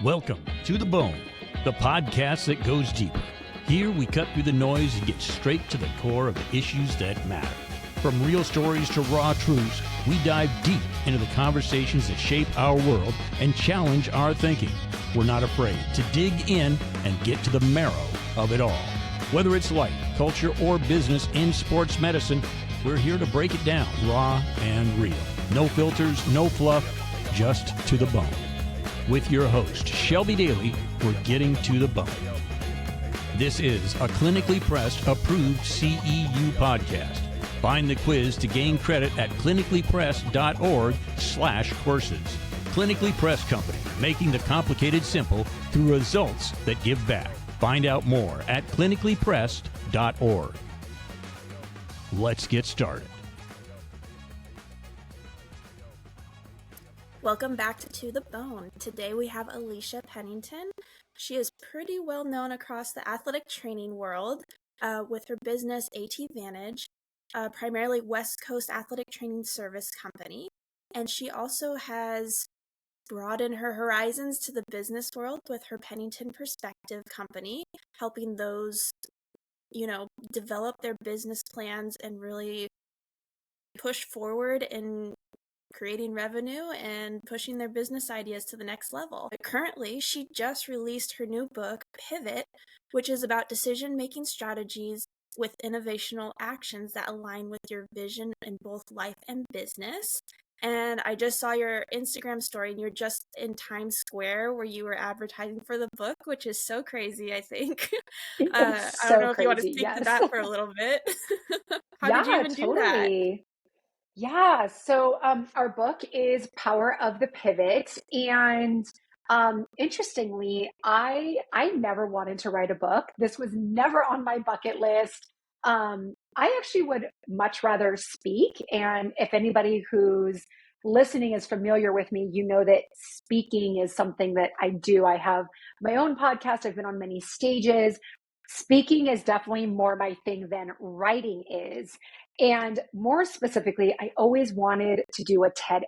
Welcome to The Bone, the podcast that goes deeper. Here we cut through the noise and get straight to the core of the issues that matter. From real stories to raw truths, we dive deep into the conversations that shape our world and challenge our thinking. We're not afraid to dig in and get to the marrow of it all. Whether it's life, culture, or business in sports medicine, we're here to break it down raw and real. No filters, no fluff, just to the bone. With your host, Shelby Daly, we're getting to the bone. This is a clinically pressed, approved CEU podcast. Find the quiz to gain credit at clinicallypressed.org/courses. Clinically Pressed Company, making the complicated simple through results that give back. Find out more at clinicallypressed.org. Let's get started. Welcome back to The Bone. Today we have Alisha Pennington. She is pretty well known across the athletic training world with her business AT Vantage, primarily West Coast Athletic Training Service Company. And she also has broadened her horizons to the business world with her Pennington Perspective company, helping those, develop their business plans and really push forward in creating revenue and pushing their business ideas to the next level. But currently, she just released her new book, Pivot, which is about decision-making strategies with innovational actions that align with your vision in both life and business. And I just saw your Instagram story, and you're just in Times Square where you were advertising for the book, which is so crazy, I think. I don't know if you want to speak to that for a little bit. How did you even do that? Yeah, so our book is Power of the Pivot, and interestingly, I never wanted to write a book. This was never on my bucket list. I actually would much rather speak, and if anybody who's listening is familiar with me, you know that speaking is something that I do. I have my own podcast. I've been on many stages. Speaking is definitely more my thing than writing is. And more specifically, I always wanted to do a TEDx.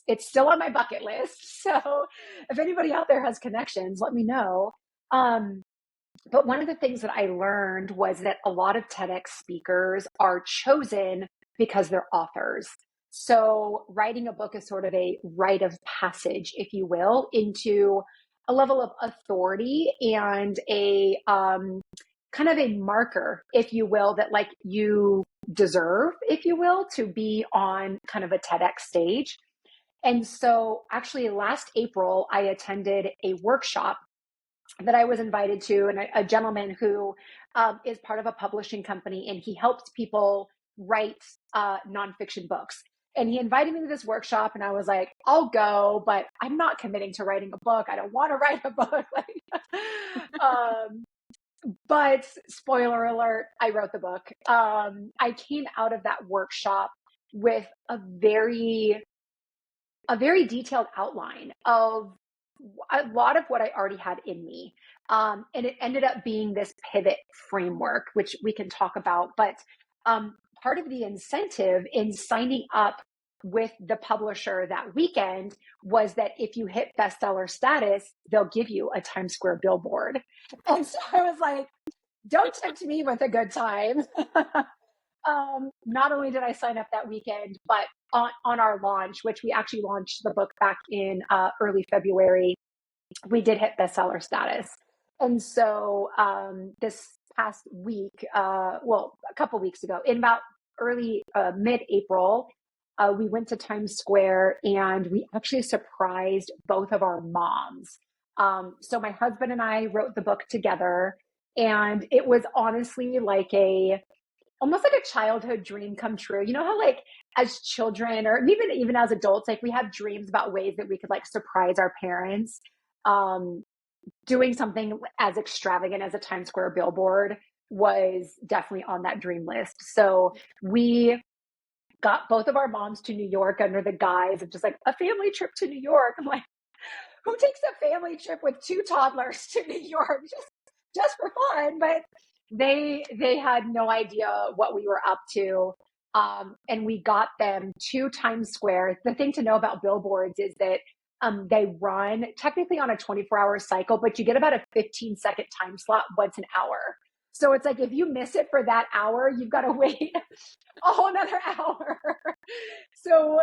It's still on my bucket list. So if anybody out there has connections, let me know. But one of the things that I learned was that a lot of TEDx speakers are chosen because they're authors. So writing a book is sort of a rite of passage, if you will, into a level of authority and a kind of a marker, if you will, that like you deserve, if you will, to be on kind of a TEDx stage. And so actually last April, I attended a workshop that I was invited to, and a gentleman who is part of a publishing company, and he helps people write nonfiction books. And he invited me to this workshop, and I was like, I'll go, but I'm not committing to writing a book. I don't want to write a book. But spoiler alert, I wrote the book. I came out of that workshop with a very detailed outline of a lot of what I already had in me. And it ended up being this pivot framework, which we can talk about. But part of the incentive in signing up with the publisher that weekend was that if you hit bestseller status, they'll give you a Times Square billboard. And so I was like, don't tempt me with a good time. Not only did I sign up that weekend, but on our launch, which we actually launched the book back in early February, we did hit bestseller status. And so this past week, a couple weeks ago, in about mid-April, we went to Times Square and we actually surprised both of our moms. So my husband and I wrote the book together, and it was honestly like almost like a childhood dream come true. You know how like as children or even as adults, like we have dreams about ways that we could like surprise our parents. Doing something as extravagant as a Times Square billboard was definitely on that dream list. So we got both of our moms to New York under the guise of just like a family trip to New York. I'm like, who takes a family trip with two toddlers to New York just for fun? But they had no idea what we were up to. And we got them to Times Square. The thing to know about billboards is that They run technically on a 24-hour cycle, but you get about a 15-second time slot once an hour. So it's like, if you miss it for that hour, you've got to wait a whole another hour. So,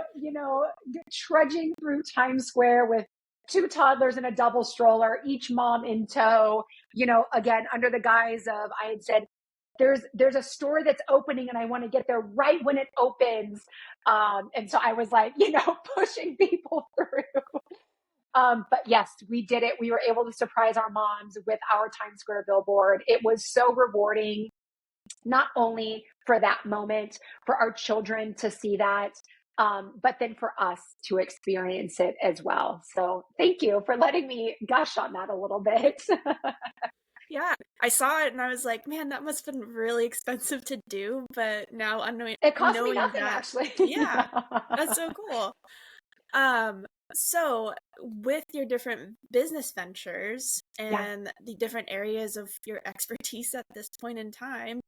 trudging through Times Square with two toddlers and a double stroller, each mom in tow, again, under the guise of, I had said, there's a store that's opening and I want to get there right when it opens. And so I was like, pushing people through. But yes, we did it. We were able to surprise our moms with our Times Square billboard. It was so rewarding, not only for that moment, for our children to see that, but then for us to experience it as well. So thank you for letting me gush on that a little bit. Yeah, I saw it and I was like, man, that must have been really expensive to do. But now It cost me knowing nothing, that, actually. yeah, that's so cool. So with your different business ventures and the different areas of your expertise at this point in time,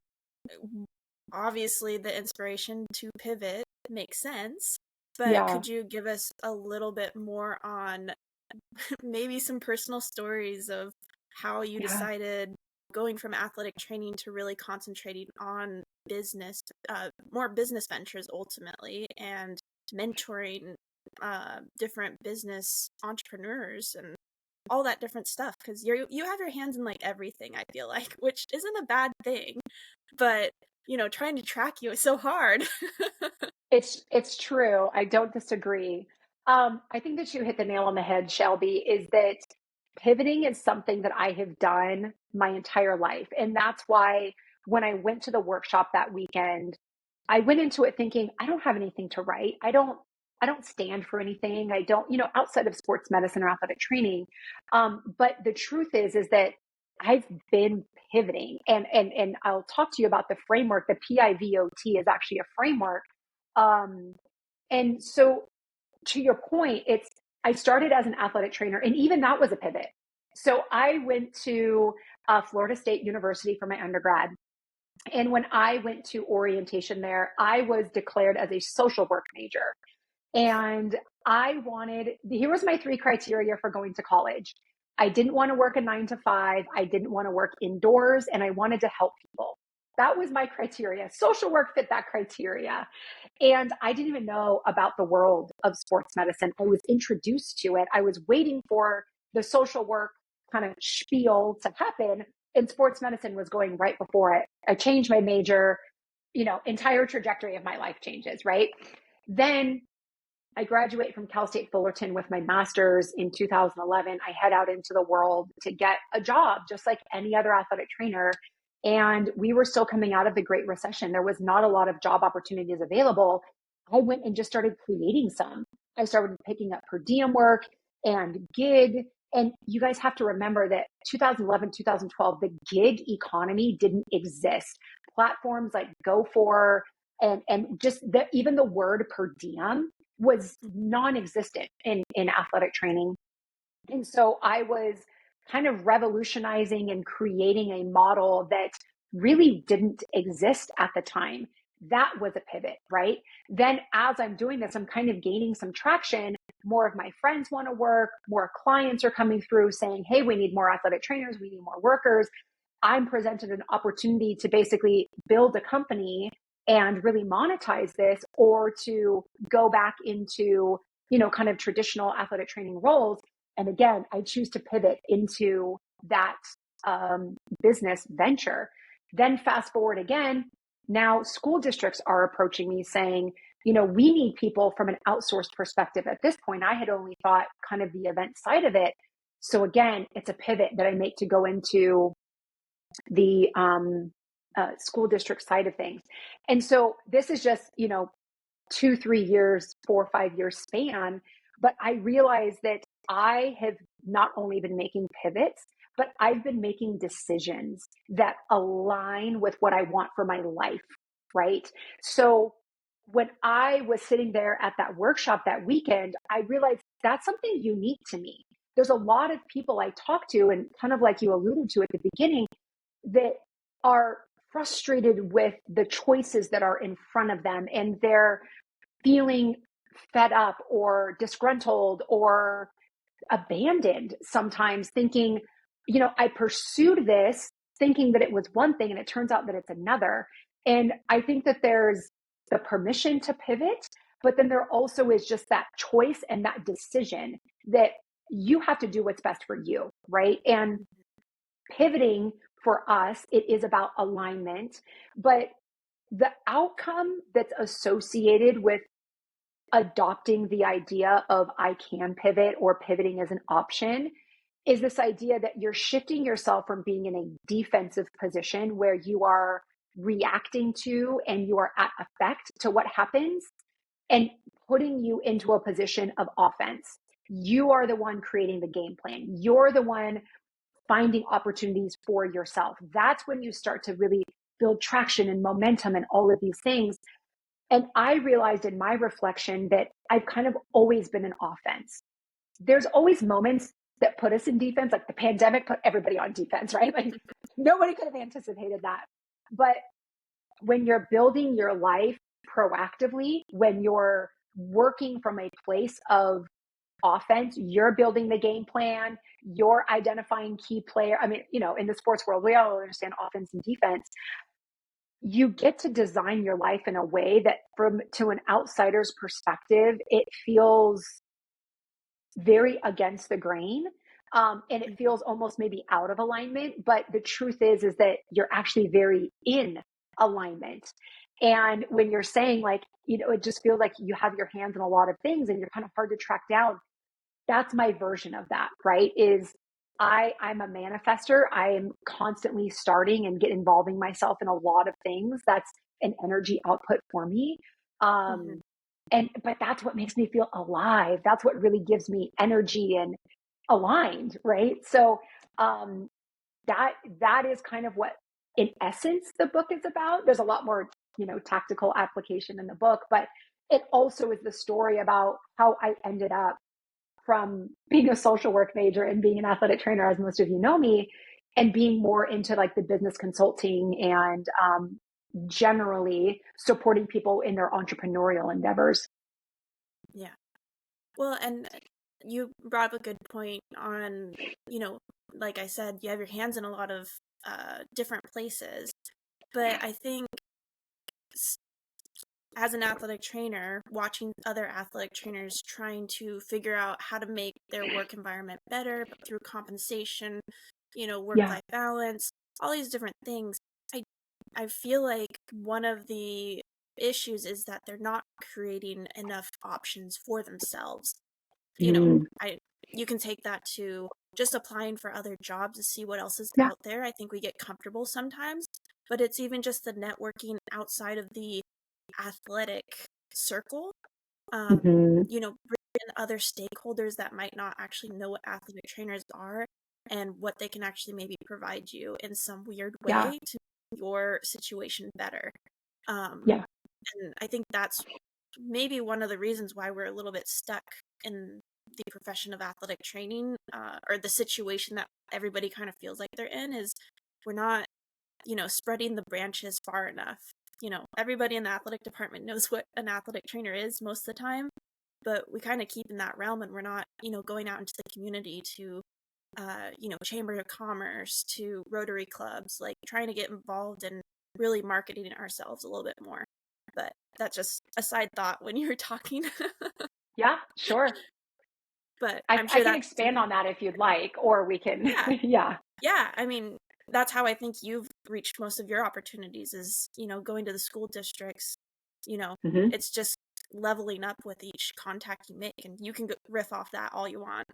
obviously the inspiration to pivot makes sense, but could you give us a little bit more on maybe some personal stories of how you decided going from athletic training to really concentrating on business, more business ventures ultimately, and mentoring different business entrepreneurs and all that different stuff, because you have your hands in like everything, I feel like, which isn't a bad thing, but trying to track you is so hard. It's true. I don't disagree. I think that you hit the nail on the head, Shelby, is that pivoting is something that I have done my entire life. And that's why when I went to the workshop that weekend, I went into it thinking, I don't have anything to write. I don't stand for anything. I don't, outside of sports medicine or athletic training. But the truth is that I've been pivoting, and I'll talk to you about the framework. The PIVOT is actually a framework. And so to your point, I started as an athletic trainer, and even that was a pivot. So I went to Florida State University for my undergrad. And when I went to orientation there, I was declared as a social work major. And here was my 3 criteria for going to college. I didn't want to work a 9 to 5. I didn't want to work indoors, and I wanted to help people. That was my criteria. Social work fit that criteria. And I didn't even know about the world of sports medicine. I was introduced to it. I was waiting for the social work kind of spiel to happen, and sports medicine was going right before it. I changed my major, entire trajectory of my life changes, right? Then I graduate from Cal State Fullerton with my master's in 2011. I head out into the world to get a job, just like any other athletic trainer. And we were still coming out of the Great Recession. There was not a lot of job opportunities available. I went and just started creating some. I started picking up per diem work and gig. And you guys have to remember that 2011, 2012, the gig economy didn't exist. Platforms like Go4 and just even the word per diem was non-existent in athletic training. And so I was kind of revolutionizing and creating a model that really didn't exist at the time. That was a pivot, right? Then as I'm doing this, I'm kind of gaining some traction. More of my friends want to work, more clients are coming through saying, hey, we need more athletic trainers, we need more workers. I'm presented an opportunity to basically build a company and really monetize this, or to go back into, kind of traditional athletic training roles. And again, I choose to pivot into that business venture. Then fast forward again, now school districts are approaching me saying, we need people from an outsourced perspective. At this point, I had only thought kind of the event side of it. So again, it's a pivot that I make to go into the school district side of things. And so this is just, 2-3 years, 4 or 5 years span. But I realized that I have not only been making pivots, but I've been making decisions that align with what I want for my life, right? So when I was sitting there at that workshop that weekend, I realized that's something unique to me. There's a lot of people I talk to, and kind of like you alluded to at the beginning, that are frustrated with the choices that are in front of them, and they're feeling fed up or disgruntled or abandoned sometimes, thinking, I pursued this thinking that it was one thing and it turns out that it's another. And I think that there's the permission to pivot, but then there also is just that choice and that decision that you have to do what's best for you, right? And pivoting for us, it is about alignment, but the outcome that's associated with adopting the idea of I can pivot or pivoting as an option is this idea that you're shifting yourself from being in a defensive position where you are reacting to and you are at effect to what happens and putting you into a position of offense. You are the one creating the game plan. You're the one finding opportunities for yourself. That's when you start to really build traction and momentum and all of these things. And I realized in my reflection that I've kind of always been an offense. There's always moments that put us in defense, like the pandemic put everybody on defense, right? Like nobody could have anticipated that. But when you're building your life proactively, when you're working from a place of offense, you're building the game plan, you're identifying key player. I mean, in the sports world, we all understand offense and defense. You get to design your life in a way that to an outsider's perspective, it feels very against the grain. And it feels almost maybe out of alignment. But the truth is that you're actually very in alignment. And when you're saying like, it just feels like you have your hands in a lot of things and you're kind of hard to track down. That's my version of that, right? I'm a manifester. I am constantly starting and involving myself in a lot of things. That's an energy output for me. But that's what makes me feel alive. That's what really gives me energy and aligned, right? So that is kind of what, in essence, the book is about. There's a lot more, tactical application in the book, but it also is the story about how I ended up from being a social work major and being an athletic trainer, as most of you know me, and being more into like the business consulting and generally supporting people in their entrepreneurial endeavors. Yeah. Well, and you brought up a good point on, like I said, you have your hands in a lot of different places. But I think as an athletic trainer, watching other athletic trainers trying to figure out how to make their work environment better through compensation, work-life balance, all these different things, I feel like one of the issues is that they're not creating enough options for themselves. You can take that to just applying for other jobs to see what else is out there. I think we get comfortable sometimes, but it's even just the networking outside of the athletic circle. Bring in other stakeholders that might not actually know what athletic trainers are and what they can actually maybe provide you in some weird way to make your situation better. And I think that's maybe one of the reasons why we're a little bit stuck in the profession of athletic training, or the situation that everybody kind of feels like they're in, is we're not, spreading the branches far enough. Everybody in the athletic department knows what an athletic trainer is most of the time, but we kind of keep in that realm and we're not, going out into the community to, Chamber of Commerce, to Rotary clubs, like trying to get involved and really marketing ourselves a little bit more. But that's just a side thought when you were talking. Yeah, sure. But I can expand on that if you'd like, or we can. Yeah. I mean, that's how I think you've reached most of your opportunities is, going to the school districts. It's just leveling up with each contact you make, and you can riff off that all you want.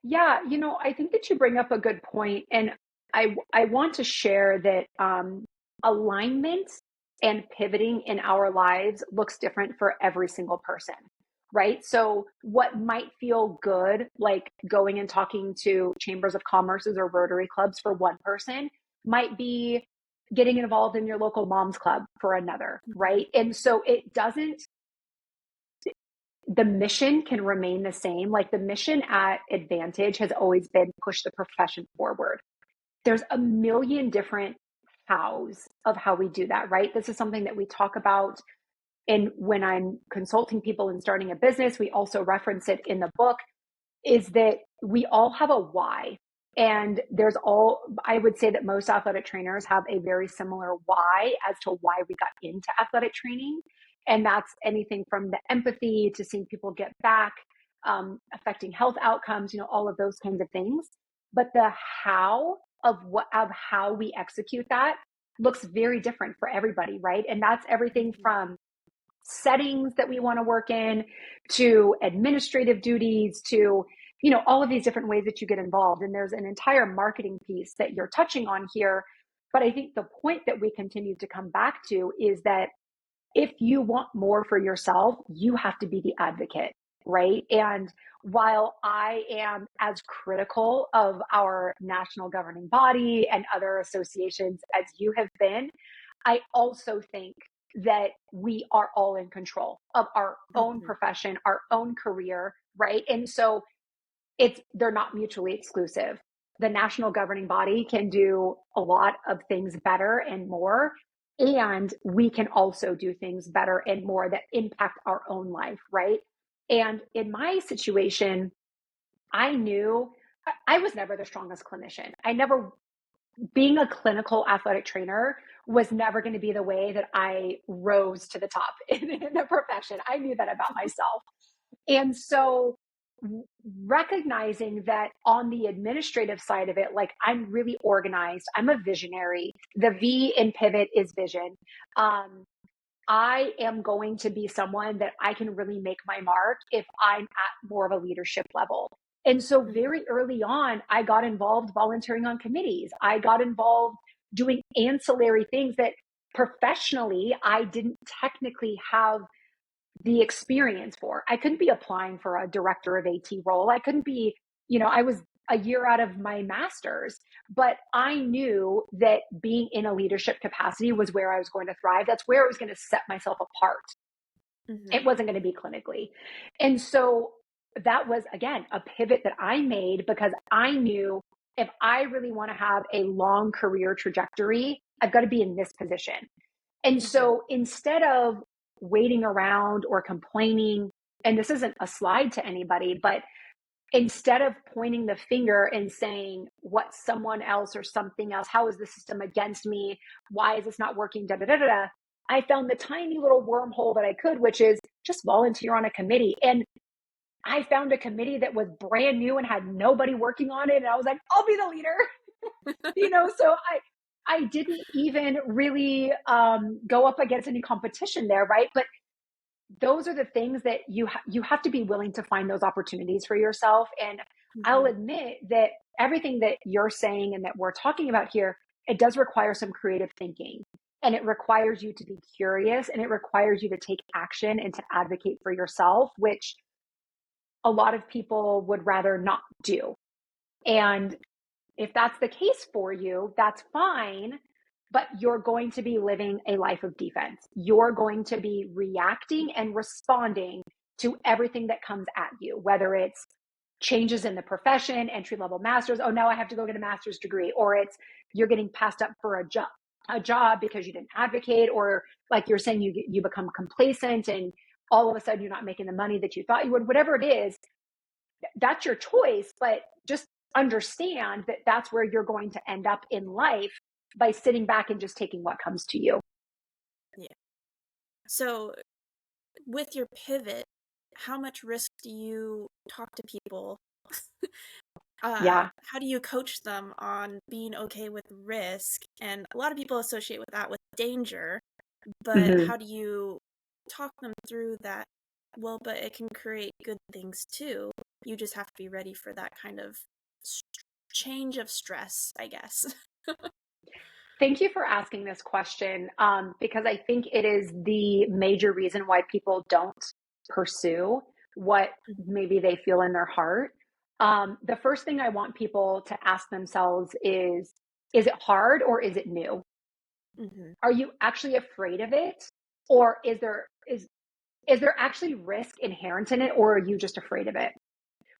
Yeah, I think that you bring up a good point, and I want to share that alignment and pivoting in our lives looks different for every single person, right? So what might feel good, like going and talking to chambers of commerces or Rotary clubs for one person, might be getting involved in your local mom's club for another, right? And so the mission can remain the same. Like the mission at Advantage has always been push the profession forward. There's a million different hows of how we do that, right? This is something that we talk about. And when I'm consulting people and starting a business, we also reference it in the book. is that we all have a why. And I would say that most athletic trainers have a very similar why as to why we got into athletic training. And that's anything from the empathy to seeing people get back, affecting health outcomes, all of those kinds of things. But the how of how we execute that looks very different for everybody, right? And that's everything from settings that we want to work in to administrative duties to all of these different ways that you get involved. And there's an entire marketing piece that you're touching on here. But I think the point that we continue to come back to is that if you want more for yourself, you have to be the advocate, right? And while I am as critical of our national governing body and other associations as you have been, I also think that we are all in control of our own profession, our own career, right? And so they're not mutually exclusive. The national governing body can do a lot of things better and more, and we can also do things better and more that impact our own life, right? And in my situation, I knew I was never the strongest clinician. Being a clinical athletic trainer was never going to be the way that I rose to the top in the profession. I knew that about myself. And so recognizing that on the administrative side of it, like I'm really organized, I'm a visionary. The V in pivot is vision. I am going to be someone that I can really make my mark if I'm at more of a leadership level. And so very early on, I got involved volunteering on committees. I got involved doing ancillary things that professionally I didn't technically have the experience for. I couldn't be applying for a director of AT role. I couldn't be, I was a year out of my master's, but I knew that being in a leadership capacity was where I was going to thrive. That's where I was going to set myself apart. It wasn't going to be clinically. And so that was, again, a pivot that I made because I knew if I really want to have a long career trajectory, I've got to be in this position. And so instead of waiting around or complaining, and this isn't a slide to anybody, but instead of pointing the finger and saying what someone else or something else, how is the system against me? Why is this not working? Da, da, da, da, da. I found the tiny little wormhole that I could, which is just volunteer on a committee. And I found a committee that was brand new and had nobody working on it. And I was like, I'll be the leader. So I didn't even really go up against any competition there, right? But those are the things that you have to be willing to find those opportunities for yourself. And I'll admit that everything that you're saying and that we're talking about here, it does require some creative thinking. And it requires you to be curious, and it requires you to take action and to advocate for yourself, which a lot of people would rather not do. And if that's the case for you, that's fine, but you're going to be living a life of defense. You're going to be reacting and responding to everything that comes at you, whether it's changes in the profession, entry-level masters, oh, now I have to go get a master's degree, or it's you're getting passed up for a job because you didn't advocate, or like you're saying, you become complacent and all of a sudden you're not making the money that you thought you would. Whatever it is, that's your choice, but just understand that that's where you're going to end up in life by sitting back and just taking what comes to you. Yeah. So with your pivot, how much risk do you talk to people? Yeah. How do you coach them on being okay with risk? And a lot of people associate with that with danger, but how do you talk them through that? Well, but it can create good things too. You just have to be ready for that kind of change of stress, I guess. Thank you for asking this question, because I think it is the major reason why people don't pursue what maybe they feel in their heart. The first thing I want people to ask themselves is it hard or is it new? Are you actually afraid of it? Or is there actually risk inherent in it, or are you just afraid of it?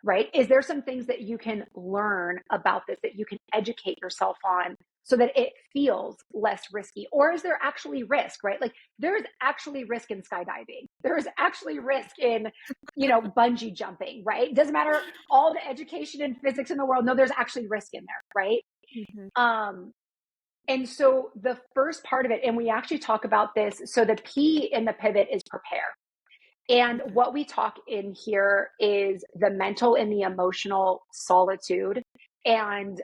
right? Is there some things that you can learn about this, that you can educate yourself on so that it feels less risky? Or is there actually risk, right? Like there's actually risk in skydiving. There's actually risk in, bungee jumping, right? Doesn't matter all the education and physics in the world. No, there's actually risk in there, right? Mm-hmm. And so the first part of it, and we actually talk about this, so the P in the pivot is prepare. And what we talk in here is the mental and the emotional solitude and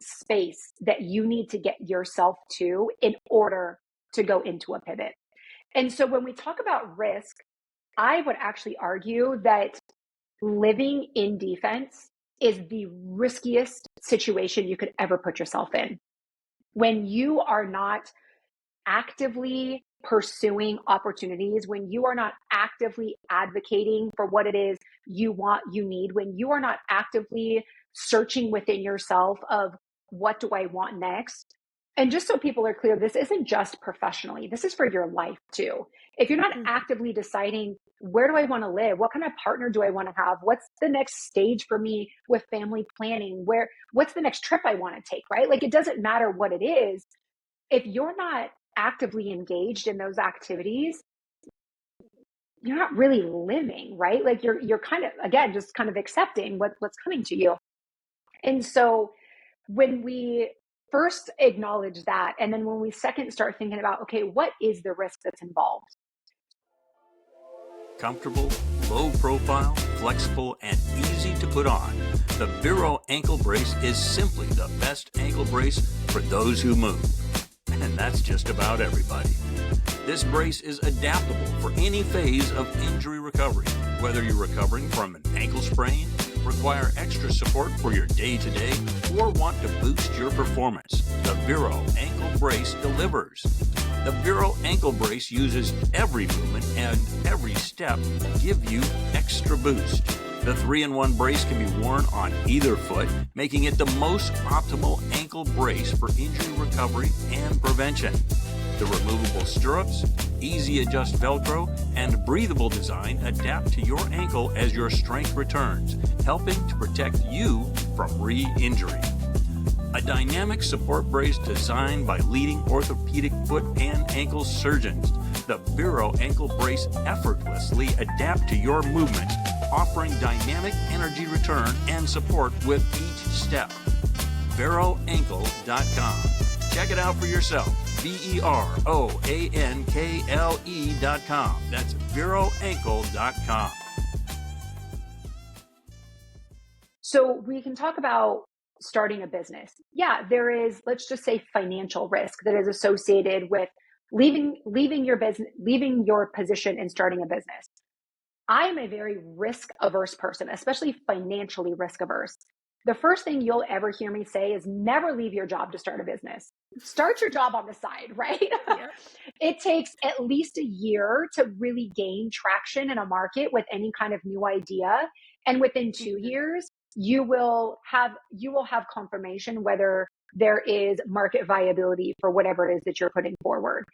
space that you need to get yourself to in order to go into a pivot. And so when we talk about risk, I would actually argue that living in defense is the riskiest situation you could ever put yourself in. When you are not actively pursuing opportunities, when you are not actively advocating for what it is you want, you need, when you are not actively searching within yourself of what do I want next. And just so people are clear, this isn't just professionally, this is for your life too. If you're not actively deciding, where do I want to live? What kind of partner do I want to have? What's the next stage for me with family planning? What's the next trip I want to take, right? Like it doesn't matter what it is. If you're not actively engaged in those activities, you're not really living, right? Like you're kind of, again, just kind of accepting what's coming to you. And so when we first acknowledge that, and then when we second start thinking about, okay, what is the risk that's involved? Comfortable, low profile, flexible, and easy to put on, the Vero ankle brace is simply the best ankle brace for those who move. And that's just about everybody. This brace is adaptable for any phase of injury recovery, whether you're recovering from an ankle sprain, require extra support for your day-to-day, or want to boost your performance. The Vero ankle brace delivers. The Vero ankle brace uses every movement and every step to give you extra boost. The 3-in-1 brace can be worn on either foot, making it the most optimal ankle brace for injury recovery and prevention. The removable stirrups, easy adjust Velcro, and breathable design adapt to your ankle as your strength returns, helping to protect you from re-injury. A dynamic support brace designed by leading orthopedic foot and ankle surgeons. The Vero ankle brace effortlessly adapt to your movements, offering dynamic energy return and support with each step. VeroAnkle.com. Check it out for yourself. VeroAnkle.com. That's VeroAnkle.com. So we can talk about starting a business. Yeah, there is, let's just say, financial risk that is associated with leaving your business, leaving your position and starting a business. I'm a very risk averse person, especially financially risk averse. The first thing you'll ever hear me say is never leave your job to start a business. Start your job on the side, right? Yep. It takes at least a year to really gain traction in a market with any kind of new idea. And within 2 years, you will have confirmation whether there is market viability for whatever it is that you're putting forward.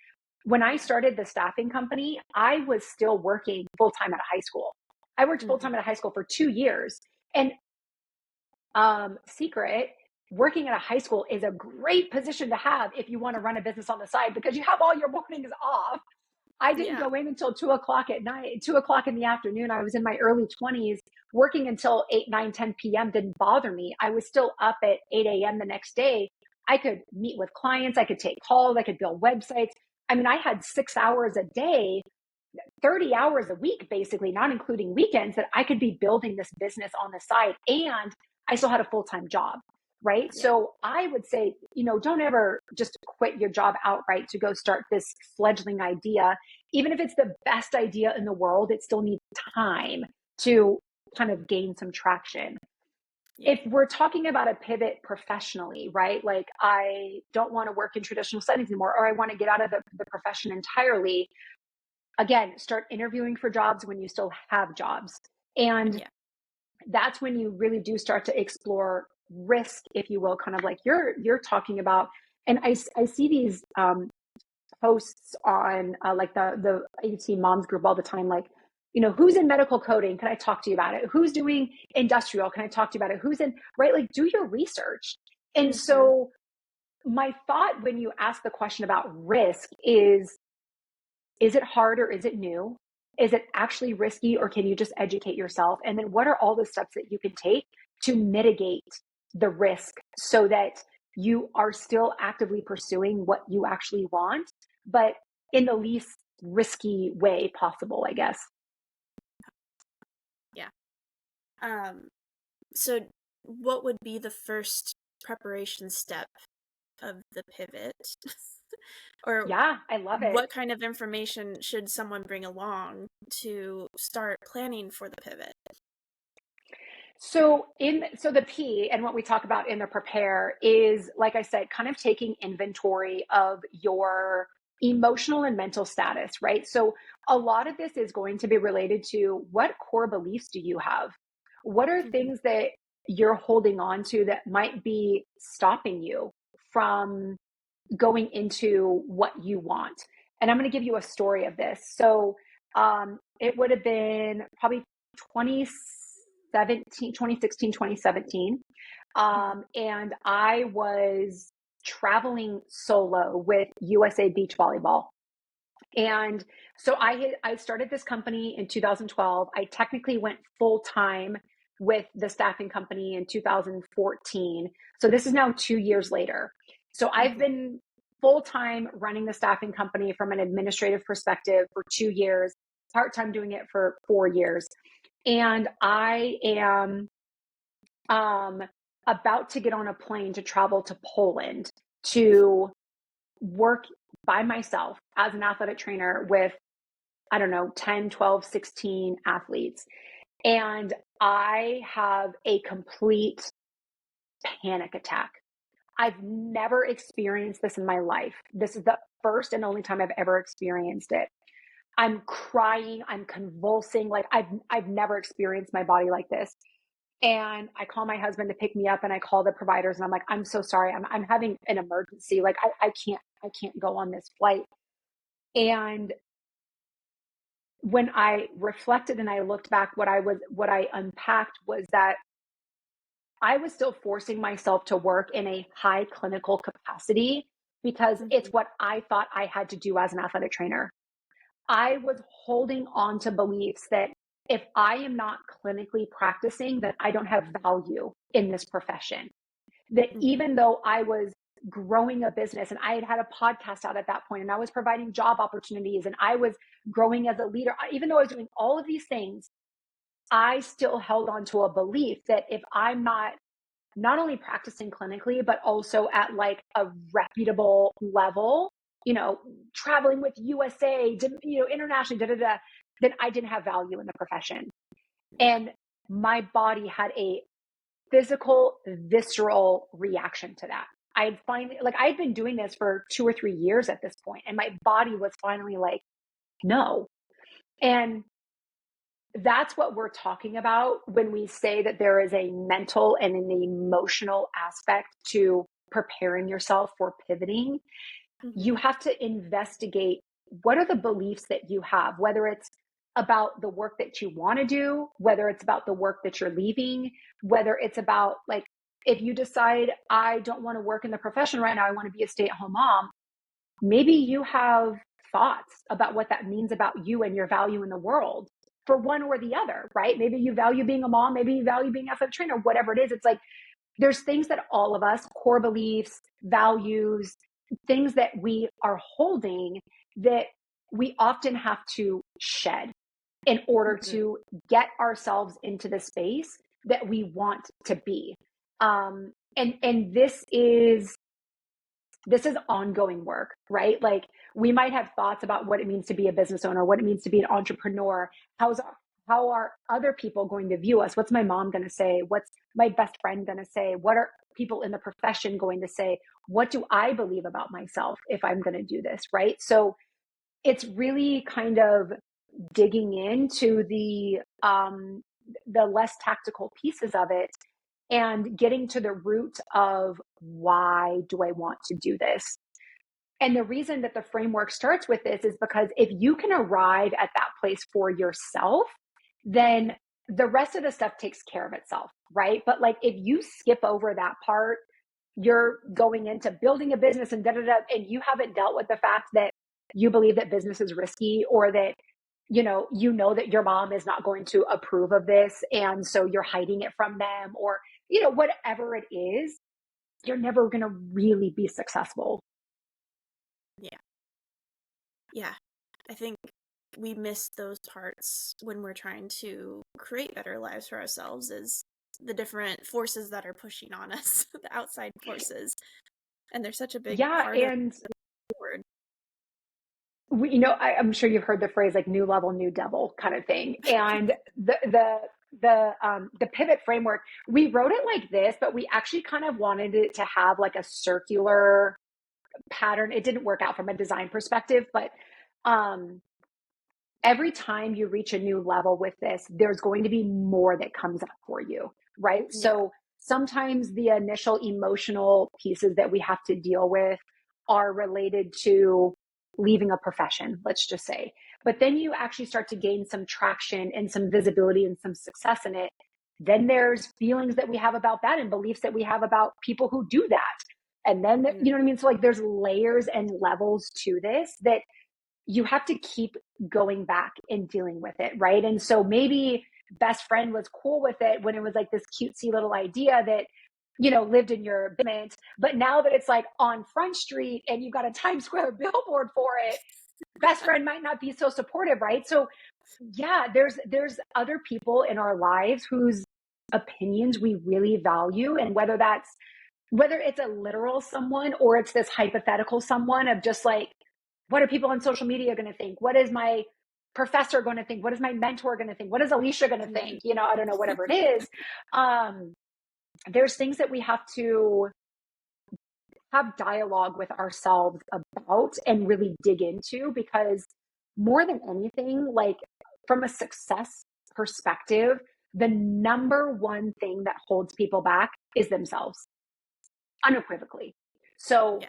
When I started the staffing company, I was still working full-time at a high school. I worked full-time at a high school for 2 years. And secret, working at a high school is a great position to have if you want to run a business on the side, because you have all your mornings off. I didn't go in until 2:00 at night, 2:00 in the afternoon. I was in my early 20s. Working until 8, 9, 10 p.m. didn't bother me. I was still up at 8 a.m. the next day. I could meet with clients. I could take calls. I could build websites. I mean, I had 6 hours a day, 30 hours a week, basically, not including weekends, that I could be building this business on the side. And I still had a full-time job, right? Yeah. So I would say, don't ever just quit your job outright to go start this fledgling idea. Even if it's the best idea in the world, it still needs time to kind of gain some traction. If we're talking about a pivot professionally, right? Like, I don't want to work in traditional settings anymore, or I want to get out of the profession entirely. Again, start interviewing for jobs when you still have jobs. And that's when you really do start to explore risk, if you will, kind of like you're talking about. And I see these posts on like the AT Moms group all the time, like, who's in medical coding? Can I talk to you about it? Who's doing industrial? Can I talk to you about it? Who's in, right? Like, do your research. And so my thought when you ask the question about risk is it hard or is it new? Is it actually risky, or can you just educate yourself? And then what are all the steps that you can take to mitigate the risk so that you are still actively pursuing what you actually want, but in the least risky way possible, I guess. Yeah. So what would be the first preparation step of the pivot? Or Yeah, I love it. what kind of information should someone bring along to start planning for the pivot? So the P and what we talk about in the prepare is, like I said, kind of taking inventory of your emotional and mental status, right? So a lot of this is going to be related to what core beliefs do you have? What are things that you're holding on to that might be stopping you from going into what you want? And I'm going to give you a story of this. So it would have been probably 2016, 2017. And I was traveling solo with USA Beach Volleyball. And so I started this company in 2012. I technically went full time with the staffing company in 2014. So this is now 2 years later. So I've been full time running the staffing company from an administrative perspective for 2 years, part time doing it for 4 years. And I am about to get on a plane to travel to Poland to work by myself as an athletic trainer with, I don't know, 10, 12, 16 athletes. And I have a complete panic attack. I've never experienced this in my life. This is the first and only time I've ever experienced it. I'm crying, I'm convulsing, like I've never experienced my body like this. And I call my husband to pick me up, and I call the providers, and I'm like, I'm so sorry. I'm having an emergency. Like I can't go on this flight. And when I reflected and I looked back, what I unpacked was that I was still forcing myself to work in a high clinical capacity because it's what I thought I had to do as an athletic trainer. I was holding on to beliefs that if I am not clinically practicing, that I don't have value in this profession. That even though I was growing a business and I had a podcast out at that point, and I was providing job opportunities, and I was growing as a leader, even though I was doing all of these things, I still held on to a belief that if I'm not only practicing clinically, but also at like a reputable level, traveling with USA, internationally, then I didn't have value in the profession. And my body had a physical, visceral reaction to that. I'd been doing this for 2 or 3 years at this point, and my body was finally like, no. And that's what we're talking about when we say that there is a mental and an emotional aspect to preparing yourself for pivoting. You have to investigate what are the beliefs that you have, whether it's about the work that you want to do, whether it's about the work that you're leaving, whether it's about, like, if you decide, I don't want to work in the profession right now, I want to be a stay-at-home mom, maybe you have thoughts about what that means about you and your value in the world for one or the other, right? Maybe you value being a mom, maybe you value being an athletic trainer, whatever it is. It's like, there's things that all of us, core beliefs, values, things that we are holding that we often have to shed in order to get ourselves into the space that we want to be. And this is ongoing work, right? Like, we might have thoughts about what it means to be a business owner, what it means to be an entrepreneur. How are other people going to view us? What's my mom going to say? What's my best friend going to say? What are people in the profession going to say? What do I believe about myself if I'm going to do this, right? So it's really kind of digging into the less tactical pieces of it and getting to the root of, why do I want to do this? And the reason that the framework starts with this is because if you can arrive at that place for yourself, then the rest of the stuff takes care of itself, right? But like if you skip over that part, you're going into building a business and and you haven't dealt with the fact that you believe that business is risky, or that you know that your mom is not going to approve of this, and so you're hiding it from them, or whatever it is, you're never going to really be successful. Yeah. I think we miss those parts when we're trying to create better lives for ourselves, is the different forces that are pushing on us, the outside forces. And they're such a big Yeah, part of and the word. I'm sure you've heard the phrase like new level, new devil kind of thing. And the pivot framework, we wrote it like this, but we actually kind of wanted it to have like a circular pattern. It didn't work out from a design perspective, but every time you reach a new level with this, there's going to be more that comes up for you, right? Yeah. So sometimes the initial emotional pieces that we have to deal with are related to leaving a profession, let's just say. But then you actually start to gain some traction and some visibility and some success in it. Then there's feelings that we have about that and beliefs that we have about people who do that. And then, you know what I mean? So like there's layers and levels to this that you have to keep going back and dealing with it, right? And so maybe best friend was cool with it when it was like this cutesy little idea that lived in your basement, but now that it's like on Front Street and you've got a Times Square billboard for it, best friend might not be so supportive, right? So yeah, there's other people in our lives whose opinions we really value, and whether it's a literal someone or it's this hypothetical someone of just like, what are people on social media going to think? What is my professor going to think? What is my mentor going to think? What is Alisha going to think? I don't know, whatever it is. There's things that we have to have dialogue with ourselves about and really dig into, because more than anything, like from a success perspective, the number one thing that holds people back is themselves, unequivocally. So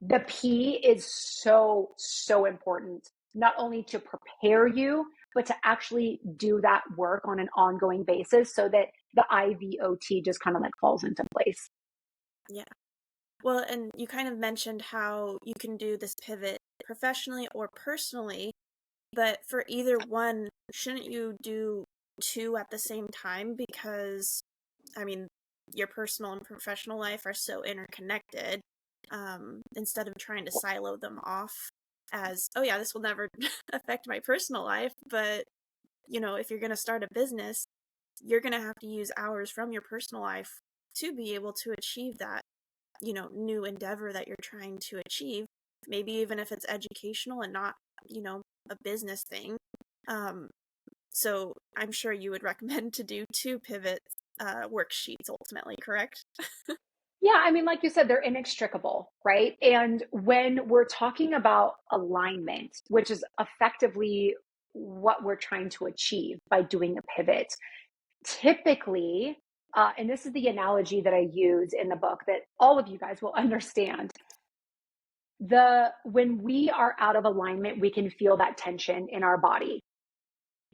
the P is so, so important, not only to prepare you, but to actually do that work on an ongoing basis so that the IVOT just kind of like falls into place. Yeah. Well, and you kind of mentioned how you can do this pivot professionally or personally, but for either one, shouldn't you do two at the same time? Because, I mean, your personal and professional life are so interconnected, instead of trying to silo them off as, oh yeah, this will never affect my personal life. But, if you're going to start a business, you're going to have to use hours from your personal life to be able to achieve that new endeavor that you're trying to achieve, maybe even if it's educational and not, a business thing. So I'm sure you would recommend to do two pivot worksheets ultimately, correct? Yeah, I mean, like you said, they're inextricable, right? And when we're talking about alignment, which is effectively what we're trying to achieve by doing a pivot, typically, and this is the analogy that I use in the book that all of you guys will understand. When we are out of alignment, we can feel that tension in our body.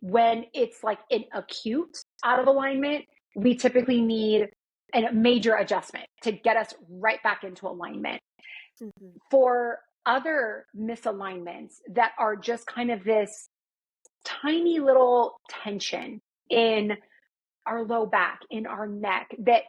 When it's like an acute out of alignment, we typically need a major adjustment to get us right back into alignment. Mm-hmm. For other misalignments that are just kind of this tiny little tension in our low back, in our neck, that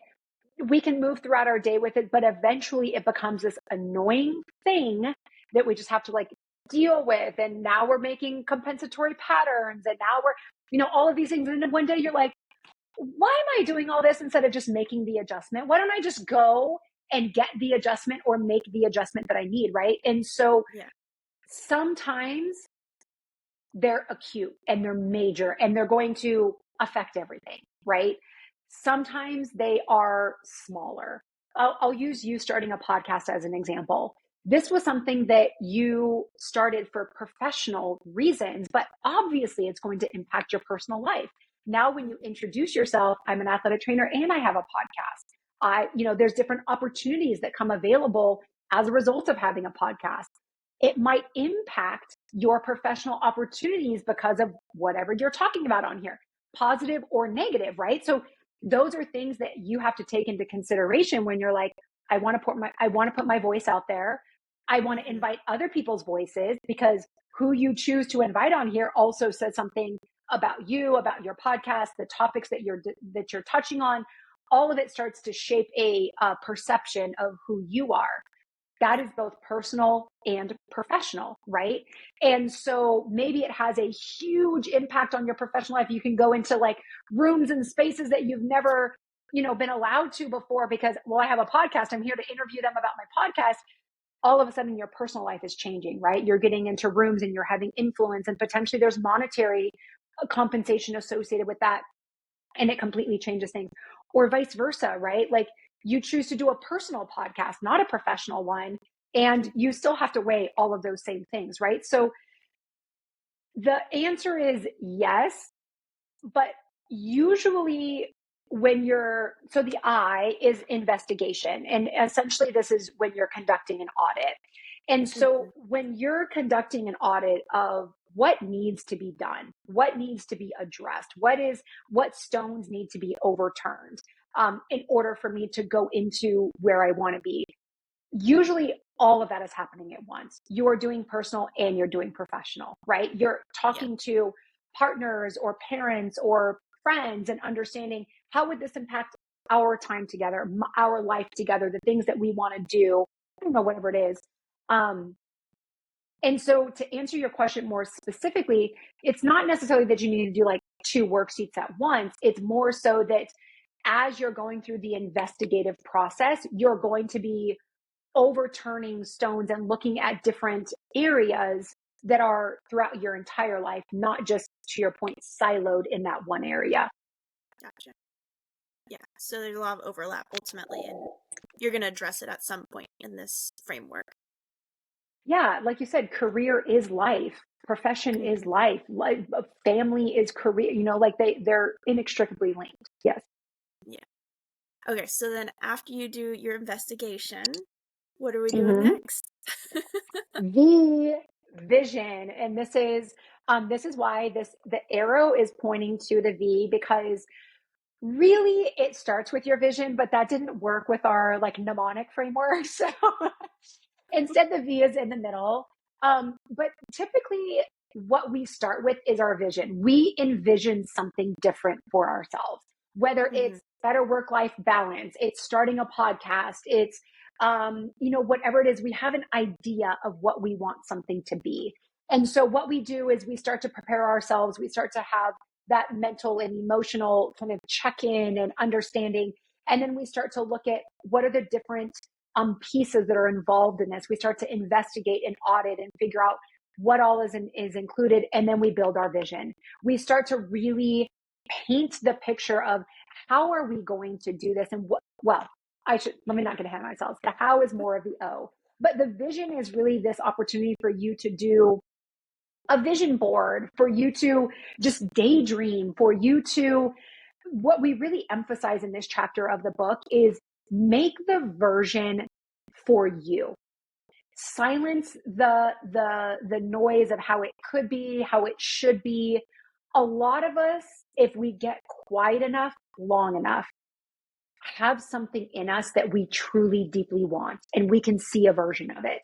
we can move throughout our day with it, but eventually it becomes this annoying thing that we just have to like deal with. And now we're making compensatory patterns, and now we're, all of these things. And then one day you're like, why am I doing all this instead of just making the adjustment? Why don't I just go and get the adjustment or make the adjustment that I need, right? And so sometimes they're acute and they're major and they're going to affect everything, right? Sometimes they are smaller. I'll use you starting a podcast as an example. This was something that you started for professional reasons, but obviously it's going to impact your personal life. Now, when you introduce yourself, I'm an athletic trainer and I have a podcast. There's different opportunities that come available as a result of having a podcast. it might impact your professional opportunities because of whatever you're talking about on here, positive or negative, right? So those are things that you have to take into consideration when you're like, I want to put my voice out there. I want to invite other people's voices, because who you choose to invite on here also says something about you, about your podcast, the topics that you're touching on. All of it starts to shape a perception of who you are. That is both personal and professional, right? And so maybe it has a huge impact on your professional life. You can go into like rooms and spaces that you've never, been allowed to before because, well, I have a podcast. I'm here to interview them about my podcast. All of a sudden your personal life is changing, right? You're getting into rooms and you're having influence, and potentially there's monetary compensation associated with that. And it completely changes things. Or vice versa, right? Like you choose to do a personal podcast, not a professional one, and you still have to weigh all of those same things, right? So the answer is yes, but usually so the I is investigation. And essentially this is when you're conducting an audit. And so when you're conducting an audit of what needs to be done, what needs to be addressed, what stones need to be overturned in order for me to go into where I want to be, usually all of that is happening at once. You're doing personal and you're doing professional, right? You're talking to partners or parents or friends and understanding, how would this impact our time together, our life together, the things that we want to do, I don't know, whatever it is. And so to answer your question more specifically, it's not necessarily that you need to do like 2 worksheets at once. It's more so that as you're going through the investigative process, you're going to be overturning stones and looking at different areas that are throughout your entire life, not just, to your point, siloed in that one area. Gotcha. Yeah, so there's a lot of overlap ultimately, and you're going to address it at some point in this framework. Yeah, like you said, career is life, profession is life, family is career, like they're inextricably linked. Yes. Yeah. Okay, so then after you do your investigation, what are we doing next? The vision. And this is why the arrow is pointing to the V, because really it starts with your vision, but that didn't work with our like mnemonic framework. So instead the V is in the middle. But typically what we start with is our vision. We envision something different for ourselves, whether it's better work-life balance, it's starting a podcast, it's whatever it is, we have an idea of what we want something to be. And so what we do is we start to prepare ourselves. We start to have that mental and emotional kind of check-in and understanding. And then we start to look at what are the different pieces that are involved in this. We start to investigate and audit and figure out what all is included. And then we build our vision. We start to really paint the picture of how are we going to do this, and let me not get ahead of myself. The how is more of the O, but the vision is really this opportunity for you to do a vision board, for you to just daydream, for you to, what we really emphasize in this chapter of the book is make the version for you. Silence the noise of how it could be, how it should be. A lot of us, if we get quiet enough, long enough, have something in us that we truly deeply want, and we can see a version of it.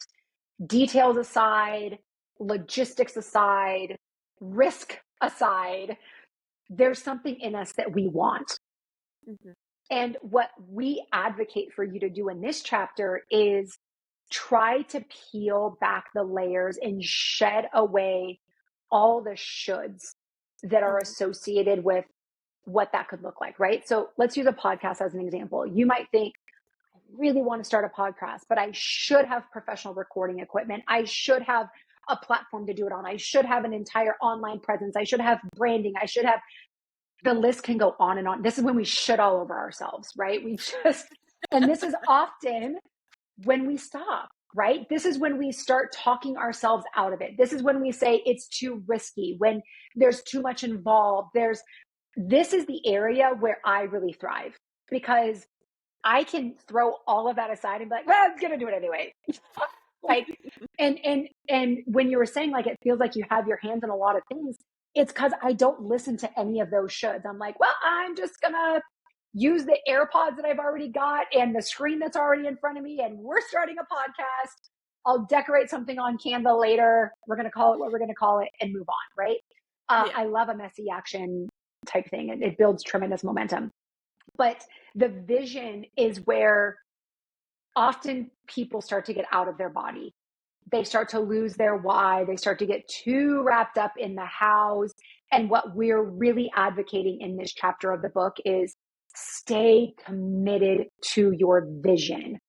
Details aside, logistics aside, risk aside, there's something in us that we want. And what we advocate for you to do in this chapter is try to peel back the layers and shed away all the shoulds that are associated with what that could look like, right? So let's use a podcast as an example. You might think, I really want to start a podcast, but I should have professional recording equipment. I should have a platform to do it on. I should have an entire online presence. I should have branding. The list can go on and on. This is when we shit all over ourselves, right? And this is often when we stop, right? This is when we start talking ourselves out of it. This is when we say it's too risky, when there's too much involved. This is the area where I really thrive, because I can throw all of that aside and be like, well, I'm going to do it anyway. Like, and when you were saying like, it feels like you have your hands in a lot of things, it's because I don't listen to any of those shoulds. I'm like, well, I'm just gonna use the AirPods that I've already got and the screen that's already in front of me, and we're starting a podcast. I'll decorate something on Canva later. We're gonna call it what we're gonna call it and move on, right? Yeah. I love a messy action type thing. It builds tremendous momentum. But the vision is where often people start to get out of their body. They start to lose their why. They start to get too wrapped up in the hows. And what we're really advocating in this chapter of the book is stay committed to your vision.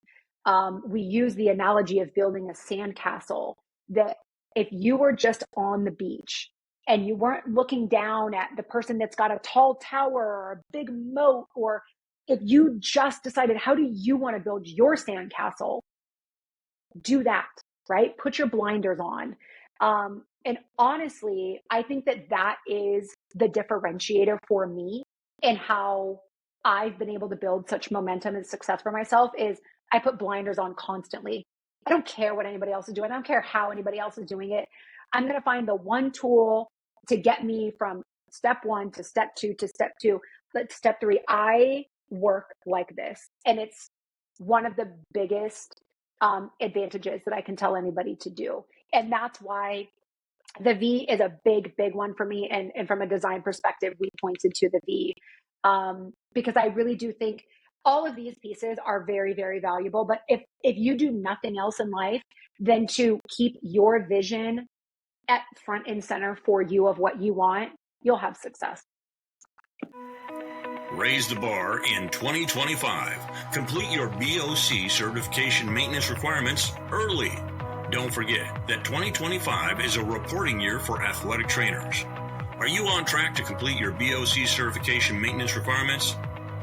We use the analogy of building a sandcastle, that if you were just on the beach and you weren't looking down at the person that's got a tall tower or a big moat, or if you just decided, how do you want to build your sandcastle? Do that, right? Put your blinders on. And honestly, I think that that is the differentiator for me and how I've been able to build such momentum and success for myself is I put blinders on constantly. I don't care what anybody else is doing. I don't care how anybody else is doing it. I'm going to find the one tool to get me from step one to step two to step three. I work like this. And it's one of the biggest advantages that I can tell anybody to do. And that's why the V is a big, big one for me. And from a design perspective, we pointed to the V because I really do think all of these pieces are very, very valuable. But if you do nothing else in life than to keep your vision at front and center for you of what you want, you'll have success. Raise the bar in 2025. Complete your BOC certification maintenance requirements early. Don't forget that 2025 is a reporting year for athletic trainers. Are you on track to complete your BOC certification maintenance requirements?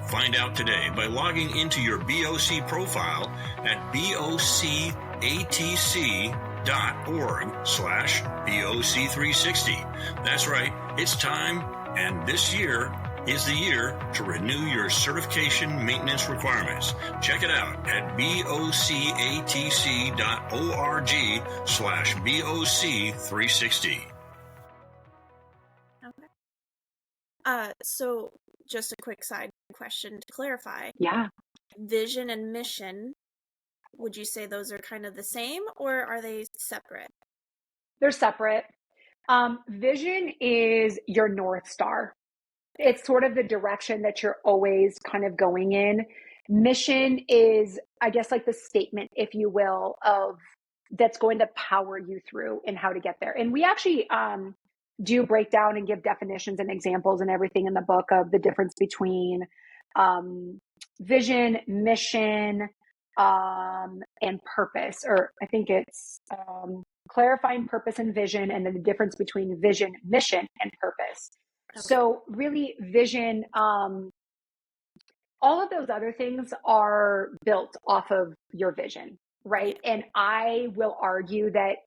Find out today by logging into your BOC profile at bocatc.org/BOC360. That's right, it's time, and this year is the year to renew your certification maintenance requirements. Check it out at bocatc.org/BOC360. So just a quick side question to clarify. Yeah. Vision and mission, would you say those are kind of the same, or are they separate? They're separate. Vision is your North Star. It's sort of the direction that you're always kind of going in. Mission is, I guess, like the statement, if you will, of that's going to power you through and how to get there. And we actually do break down and give definitions and examples and everything in the book of the difference between vision, mission, and purpose, or I think it's clarifying purpose and vision, and then the difference between vision, mission, and purpose. Okay. So really vision, all of those other things are built off of your vision, right? And I will argue that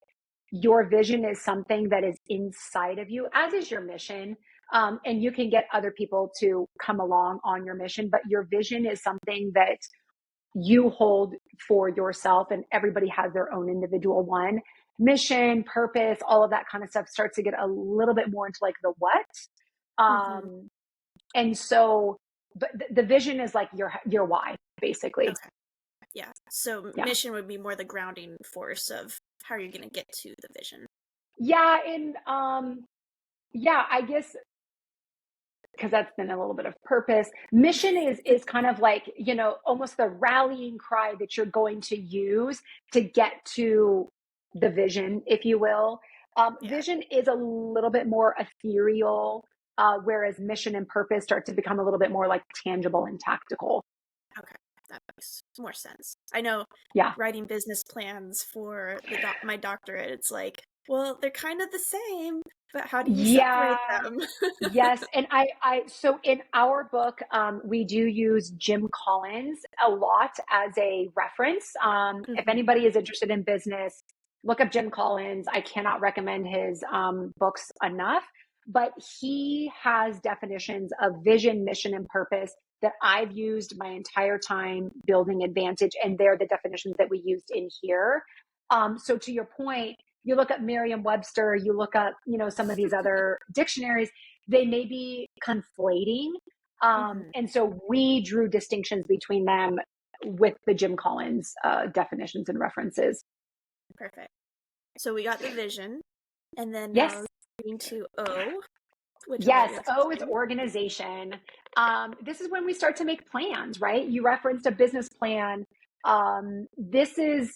your vision is something that is inside of you, as is your mission. And you can get other people to come along on your mission, but your vision is something that you hold for yourself, and everybody has their own individual one. Mission, purpose, all of that kind of stuff starts to get a little bit more into like the what. And so, but the vision is like your why, basically. Okay. Yeah. So mission would be more the grounding force of how you're going to get to the vision. Yeah. And I guess because that's been a little bit of purpose. Mission is kind of like, almost the rallying cry that you're going to use to get to the vision, if you will. Vision is a little bit more ethereal, whereas mission and purpose start to become a little bit more like tangible and tactical. Okay, that makes more sense. I know writing business plans for my doctorate, it's like, well, they're kind of the same, but how do you separate them? Yes. And so in our book, we do use Jim Collins a lot as a reference. If anybody is interested in business, look up Jim Collins. I cannot recommend his books enough, but he has definitions of vision, mission, and purpose that I've used my entire time building Advantage. And they're the definitions that we used in here. So to your point, you look up Merriam-Webster, you look up, some of these other dictionaries, they may be conflating. And so we drew distinctions between them with the Jim Collins definitions and references. Perfect. So we got the vision, and then now Yes. we're getting to O, which Yes, O is organization. This is when we start to make plans, right? You referenced a business plan. This is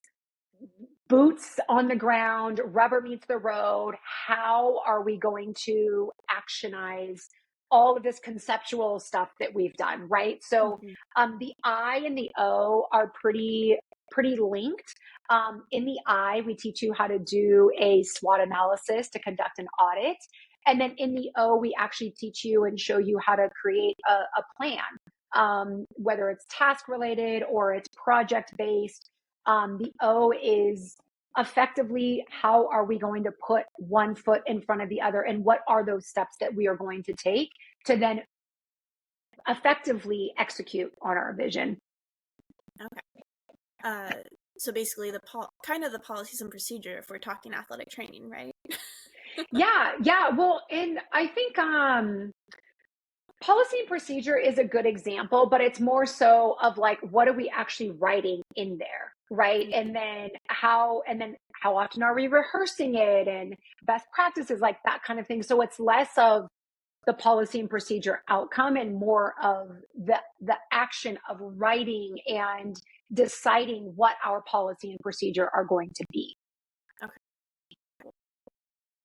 boots on the ground, rubber meets the road. How are we going to actionize all of this conceptual stuff that we've done, right? So the I and the O are pretty linked. In the I, we teach you how to do a SWOT analysis to conduct an audit. And then in the O, we actually teach you and show you how to create a plan, whether it's task related or it's project based. The O is effectively, how are we going to put one foot in front of the other? And what are those steps that we are going to take to then effectively execute on our vision? Okay. So basically kind of the policies and procedure if we're talking athletic training, right? Yeah. Well, and I think policy and procedure is a good example, but it's more so of like, what are we actually writing in there, right? And then how often are we rehearsing it, and best practices, like that kind of thing. So it's less of the policy and procedure outcome and more of the action of writing and deciding what our policy and procedure are going to be. Okay.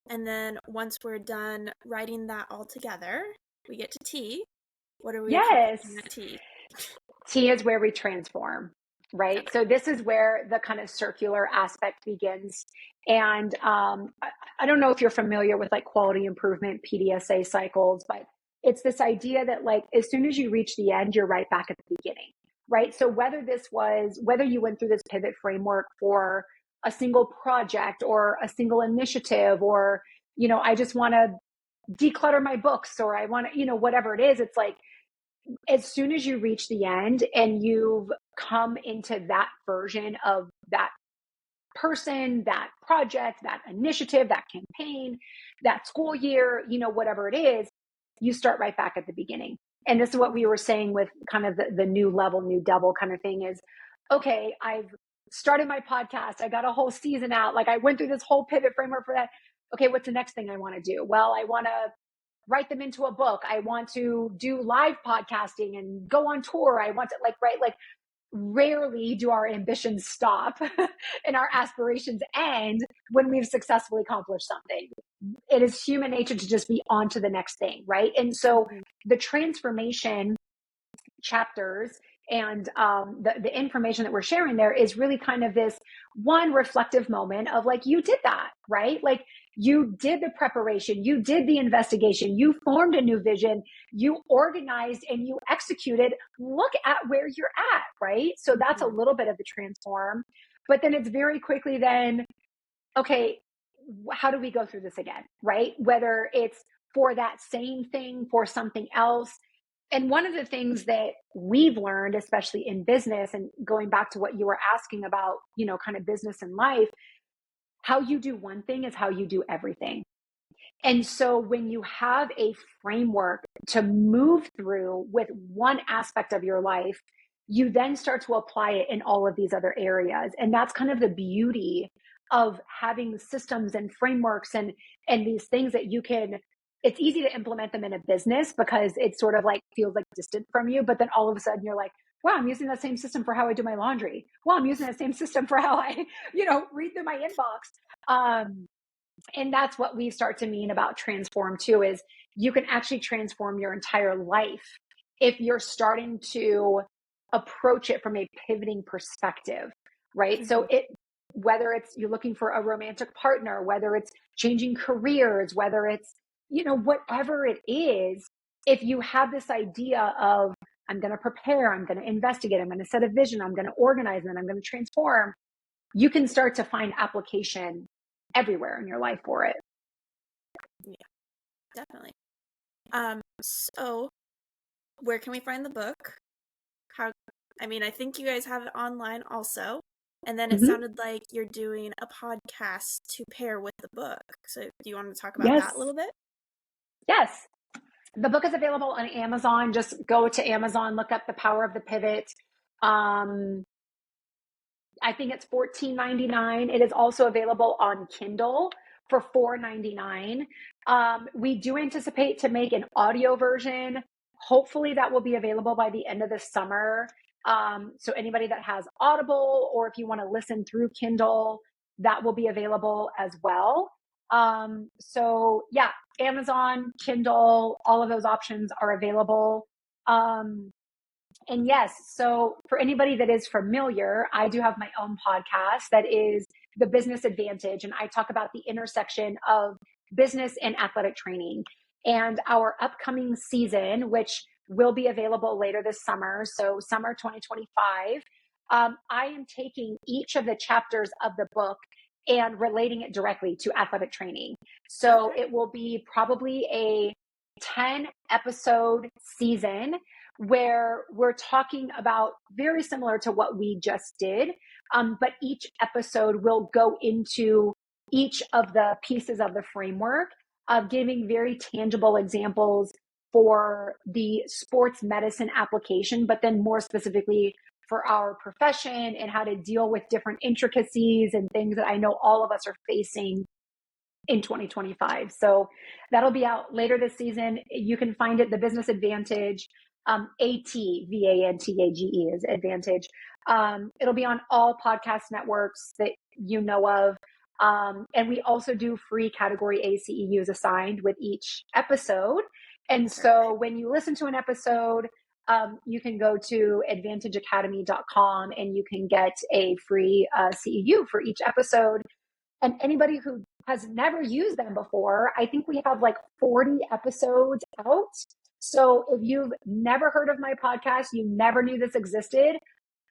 And then once we're done writing that all together, we get to T. What are we Yes. at T? T is where we transform, right? Okay. So this is where the kind of circular aspect begins. And I don't know if you're familiar with like quality improvement, PDSA cycles, but it's this idea that like, as soon as you reach the end, you're right back at the beginning, right? So whether you went through this pivot framework for a single project or a single initiative, or, I just want to declutter my books, or I want to, whatever it is, it's like, as soon as you reach the end and you've come into that version of that person, that project, that initiative, that campaign, that school year, whatever it is, you start right back at the beginning. And this is what we were saying with kind of the new level, new double kind of thing is, okay, I've started my podcast. I got a whole season out. Like I went through this whole pivot framework for that. Okay, what's the next thing I want to do? Well, I want to write them into a book. I want to do live podcasting and go on tour. I want to rarely do our ambitions stop and our aspirations end when we've successfully accomplished something. It is human nature to just be on to the next thing, right? And so the transformation chapters and the information that we're sharing there is really kind of this one reflective moment of like, you did that, right? Like you did the preparation, you did the investigation, you formed a new vision, you organized and you executed. Look at where you're at, right? So that's a little bit of the transform. But then it's very quickly then, okay, how do we go through this again, right? Whether it's for that same thing, for something else. And one of the things that we've learned, especially in business, and going back to what you were asking about, kind of business and life, how you do one thing is how you do everything. And so when you have a framework to move through with one aspect of your life, you then start to apply it in all of these other areas. And that's kind of the beauty of having systems and frameworks and these things that you can. It's easy to implement them in a business because it sort of like feels like distant from you. But then all of a sudden you're like, wow, I'm using that same system for how I do my laundry. Well, I'm using that same system for how I, read through my inbox. And that's what we start to mean about transform too, is you can actually transform your entire life if you're starting to approach it from a pivoting perspective, right? So whether it's you're looking for a romantic partner, whether it's changing careers, whether it's, whatever it is, if you have this idea of, I'm going to prepare, I'm going to investigate, I'm going to set a vision, I'm going to organize, and I'm going to transform, you can start to find application everywhere in your life for it. Yeah, definitely. So where can we find the book? I think you guys have it online also. And then it Mhm. sounded like you're doing a podcast to pair with the book. So do you want to talk about that a Yes. little bit? Yes. The book is available on Amazon. Just go to Amazon, look up The Power of the Pivot. Um, I think it's $14.99. It is also available on Kindle for $4.99. We do anticipate to make an audio version. Hopefully that will be available by the end of the summer. So anybody that has Audible, or if you want to listen through Kindle, that will be available as well. So yeah, Amazon, Kindle, all of those options are available. And yes, so for anybody that is familiar, I do have my own podcast that is The Business Advantage. And I talk about the intersection of business and athletic training. And our upcoming season, which will be available later this summer, so summer 2025, I am taking each of the chapters of the book and relating it directly to athletic training. So Okay. it will be probably a 10 episode season where we're talking about very similar to what we just did. But each episode will go into each of the pieces of the framework of giving very tangible examples for the sports medicine application, but then more specifically for our profession and how to deal with different intricacies and things that I know all of us are facing in 2025. So that'll be out later this season. You can find it, The Business Advantage, ATVANTAGE is Advantage. It'll be on all podcast networks that you know of. And we also do free category A CEUs assigned with each episode. And so when you listen to an episode, you can go to advantageacademy.com and you can get a free CEU for each episode. And anybody who has never used them before, I think we have like 40 episodes out. So if you've never heard of my podcast, you never knew this existed,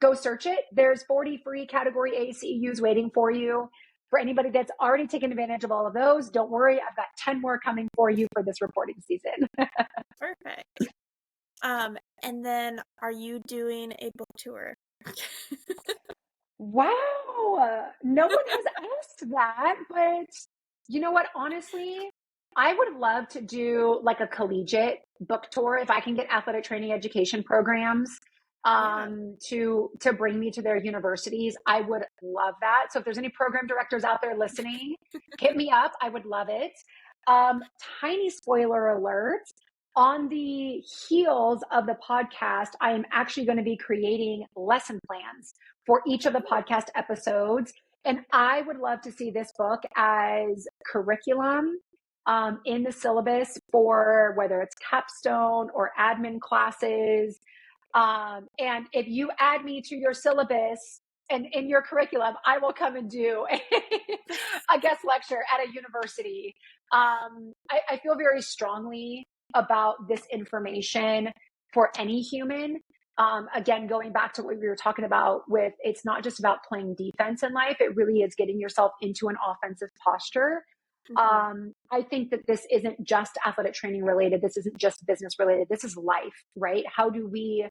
go search it. There's 40 free category A CEUs waiting for you. For anybody that's already taken advantage of all of those, don't worry, I've got 10 more coming for you for this reporting season. Perfect. And then are you doing a book tour? Wow. No one has asked that, but you know what? Honestly, I would love to do like a collegiate book tour if I can get athletic training education programs Yeah. to bring me to their universities. I would love that. So if there's any program directors out there listening, hit me up. I would love it. Um, Tiny spoiler alert. On the heels of the podcast, I am actually going to be creating lesson plans for each of the podcast episodes. And I would love to see this book as curriculum in the syllabus for whether it's capstone or admin classes. And if you add me to your syllabus and in your curriculum, I will come and do a guest lecture at a university. I feel very strongly about this information for any human. Again, going back to what we were talking about with it's not just about playing defense in life, it really is getting yourself into an offensive posture. I think that this isn't just athletic training related. This isn't just business related. This is life, right? How do we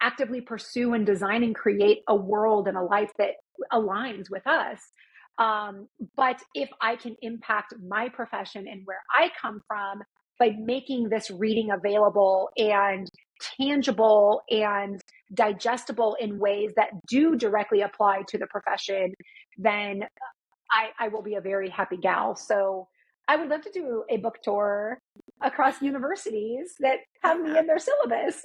actively pursue and design and create a world and a life that aligns with us? But if I can impact my profession and where I come from by making this reading available and tangible and digestible in ways that do directly apply to the profession, then I will be a very happy gal. So I would love to do a book tour across universities that have me Yeah. in their syllabus.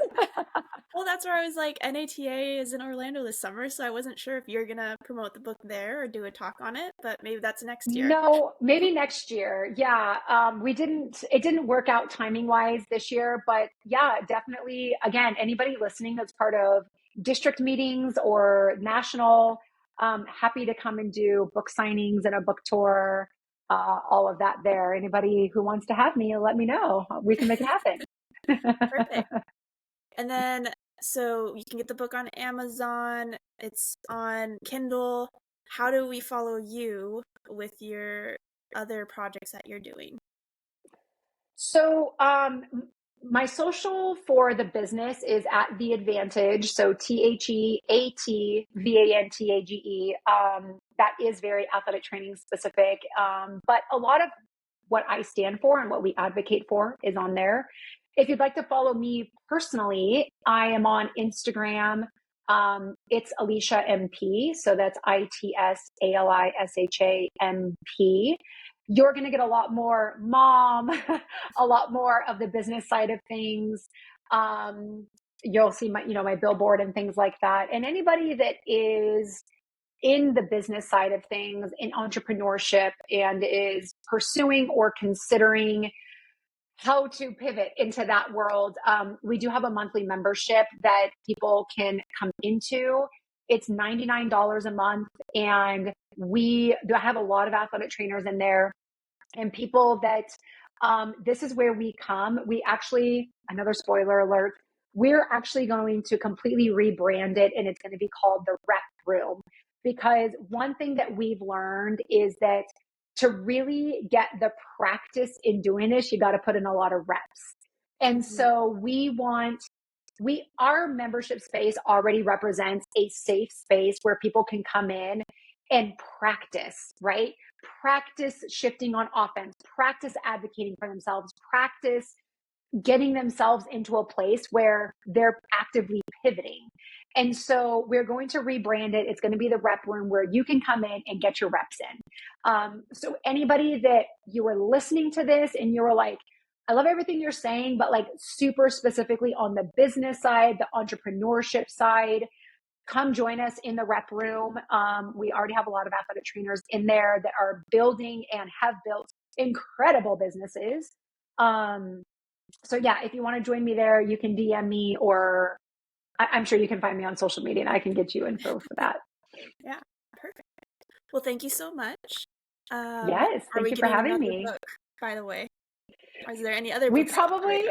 Well, that's where I was like, NATA is in Orlando this summer, so I wasn't sure if you're gonna promote the book there or do a talk on it, but maybe that's next year. No, maybe next year. Yeah. It didn't work out timing wise this year, but yeah, definitely. Again, anybody listening that's part of district meetings or national, happy to come and do book signings and a book tour, all of that there. Anybody who wants to have me, let me know. We can make it happen. Perfect. And then, so you can get the book on Amazon, it's on Kindle. How do we follow you with your other projects that you're doing? So, My social for the business is at The Advantage. So TheATVANTAGE. That is very athletic training specific. But a lot of what I stand for and what we advocate for is on there. If you'd like to follow me personally, I am on Instagram. It's Alisha MP. So that's ITSALISHAMP. You're going to get a lot more mom, a lot more of the business side of things. You'll see my billboard and things like that. And anybody that is in the business side of things, in entrepreneurship, and is pursuing or considering how to pivot into that world, we do have a monthly membership that people can come into. It's $99 a month, and we do have a lot of athletic trainers in there and people that this is where we come. We actually, another spoiler alert, we're actually going to completely rebrand it, and it's going to be called the Rep Room. Because one thing that we've learned is that to really get the practice in doing this, you got to put in a lot of reps. And so our membership space already represents a safe space where people can come in and practice, right? Practice shifting on offense, practice advocating for themselves, practice getting themselves into a place where they're actively pivoting. And so we're going to rebrand it. It's going to be the Rep Room where you can come in and get your reps in. So anybody that you were listening to this and you were like, I love everything you're saying, but like super specifically on the business side, the entrepreneurship side, come join us in the Rep Room. We already have a lot of athletic trainers in there that are building and have built incredible businesses. So yeah, if you want to join me there, you can DM me, or I'm sure you can find me on social media and I can get you info for that. Yeah, perfect. Well, thank you so much. Yes, Are thank we you for getting having another me. book, by the way? Or is there any other We books? probably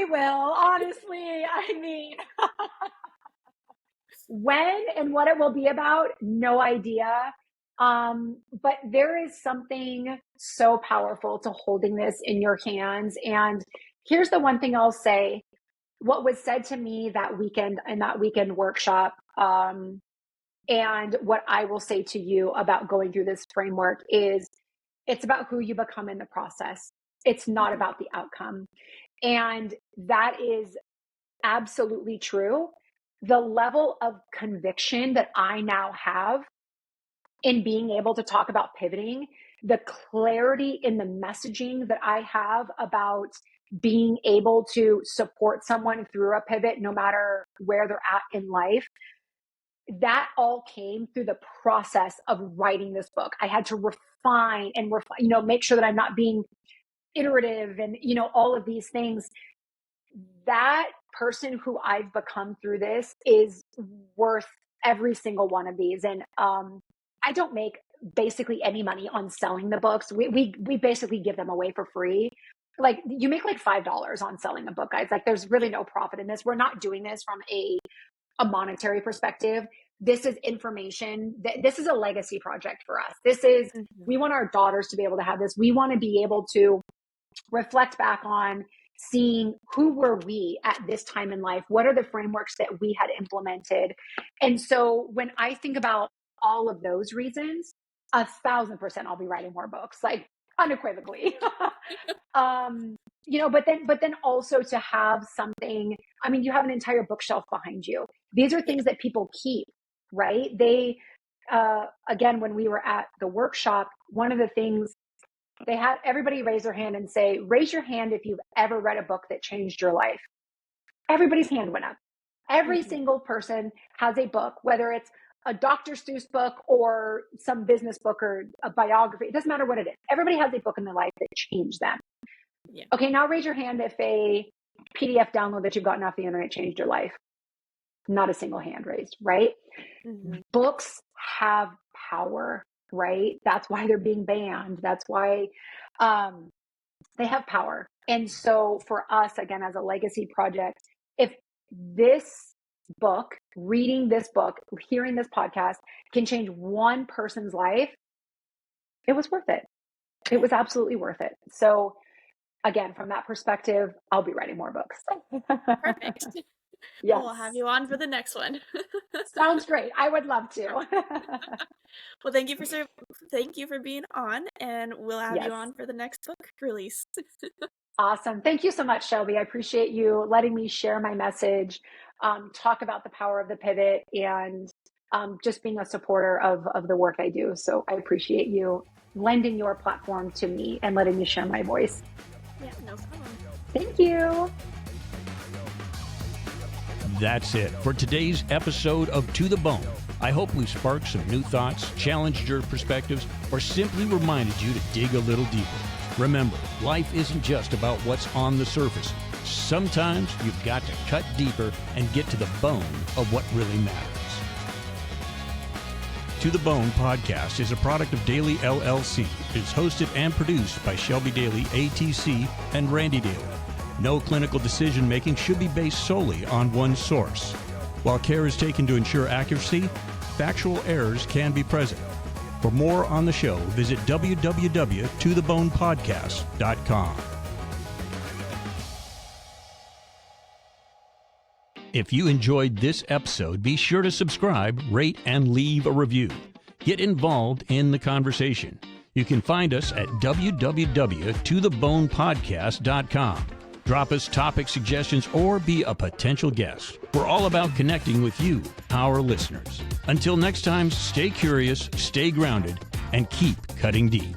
will, honestly. I mean, when and what it will be about, no idea. But there is something so powerful to holding this in your hands. And here's the one thing I'll say. What was said to me that weekend in that weekend workshop, and what I will say to you about going through this framework is it's about who you become in the process. It's not about the outcome. And that is absolutely true. The level of conviction that I now have in being able to talk about pivoting, the clarity in the messaging that I have about being able to support someone through a pivot, no matter where they're at in life, that all came through the process of writing this book. I had to refine and make sure that I'm not being iterative and, all of these things. That person who I've become through this is worth every single one of these. And I don't make basically any money on selling the books. We basically give them away for free. Like you make like $5 on selling a book, guys. Like there's really no profit in this. We're not doing this from a monetary perspective. This is information. This is a legacy project for us. This is, we want our daughters to be able to have this. We want to be able to reflect back on seeing who were we at this time in life? What are the frameworks that we had implemented? And so when I think about all of those reasons, 1,000% I'll be writing more books, like unequivocally. But then also to have something, I mean, you have an entire bookshelf behind you. These are things that people keep, right? They, again, when we were at the workshop, one of the things they had everybody raise their hand and say, raise your hand if you've ever read a book that changed your life. Everybody's hand went up. Every single person has a book, whether it's a Dr. Seuss book or some business book or a biography. It doesn't matter what it is. Everybody has a book in their life that changed them. Yeah. Okay, now raise your hand if a PDF download that you've gotten off the internet changed your life. Not a single hand raised, right? Books have power, right? That's why they're being banned. That's why they have power. And so for us, again, as a legacy project, if this book, reading this book, hearing this podcast can change one person's life, it was worth it. It was absolutely worth it. So again, from that perspective, I'll be writing more books. Perfect. Yes. We'll have you on for the next one. Sounds great. I would love to. Well, thank you for being on, and we'll have you Yes. on for the next book release. Awesome. Thank you so much, Shelby. I appreciate you letting me share my message, talk about the power of the pivot, and just being a supporter of the work I do. So I appreciate you lending your platform to me and letting me share my voice. Yeah, no problem. Thank you. That's it for today's episode of To the Bone. I hope we sparked some new thoughts, challenged your perspectives, or simply reminded you to dig a little deeper. Remember, life isn't just about what's on the surface. Sometimes you've got to cut deeper and get to the bone of what really matters. To the Bone podcast is a product of Daily LLC. It is hosted and produced by Shelby Daly, ATC, and Randy Daly. No clinical decision-making should be based solely on one source. While care is taken to ensure accuracy, factual errors can be present. For more on the show, visit www.tothebonepodcast.com. If you enjoyed this episode, be sure to subscribe, rate, and leave a review. Get involved in the conversation. You can find us at www.tothebonepodcast.com. Drop us topic suggestions or be a potential guest. We're all about connecting with you, our listeners. Until next time, stay curious, stay grounded, and keep cutting deep.